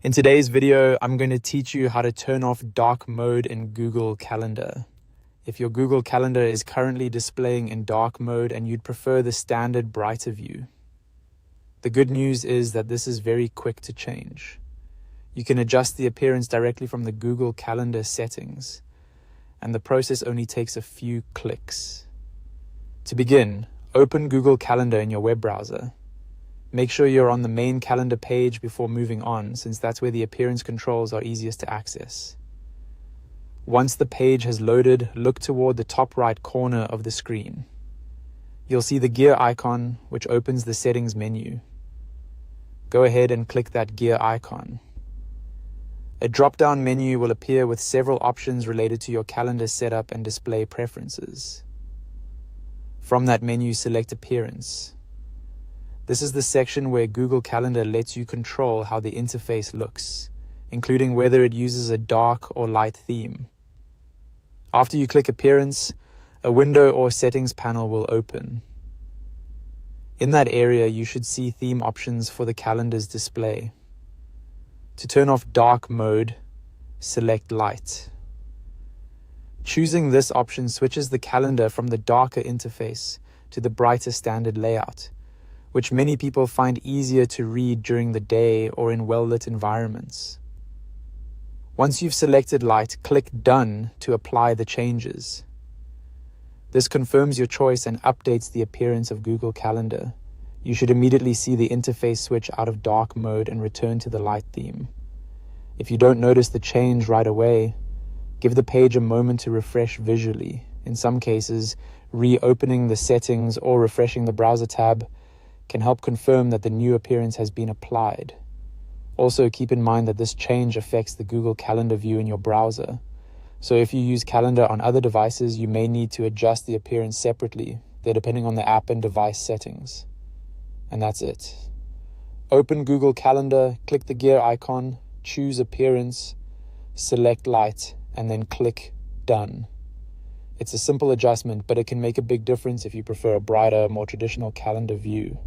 In today's video, I'm going to teach you how to turn off dark mode in Google Calendar. If your Google Calendar is currently displaying in dark mode and you'd prefer the standard brighter view. The good news is that this is very quick to change. You can adjust the appearance directly from the Google Calendar settings, and the process only takes a few clicks. To begin, open Google Calendar in your web browser. Make sure you're on the main calendar page before moving on, since that's where the appearance controls are easiest to access. Once the page has loaded, look toward the top right corner of the screen. You'll see the gear icon, which opens the settings menu. Go ahead and click that gear icon. A drop-down menu will appear with several options related to your calendar setup and display preferences. From that menu, select Appearance. This is the section where Google Calendar lets you control how the interface looks, including whether it uses a dark or light theme. After you click Appearance, a window or settings panel will open. In that area, you should see theme options for the calendar's display. To turn off dark mode, select Light. Choosing this option switches the calendar from the darker interface to the brighter standard layout, which many people find easier to read during the day or in well-lit environments. Once you've selected Light, click Done to apply the changes. This confirms your choice and updates the appearance of Google Calendar. You should immediately see the interface switch out of dark mode and return to the light theme. If you don't notice the change right away, give the page a moment to refresh visually. In some cases, reopening the settings or refreshing the browser tab can help confirm that the new appearance has been applied. Also, keep in mind that this change affects the Google Calendar view in your browser. So if you use Calendar on other devices, you may need to adjust the appearance separately. They're depending on the app and device settings. And that's it. Open Google Calendar, click the gear icon, choose Appearance, select Light, and then click Done. It's a simple adjustment, but it can make a big difference if you prefer a brighter, more traditional calendar view.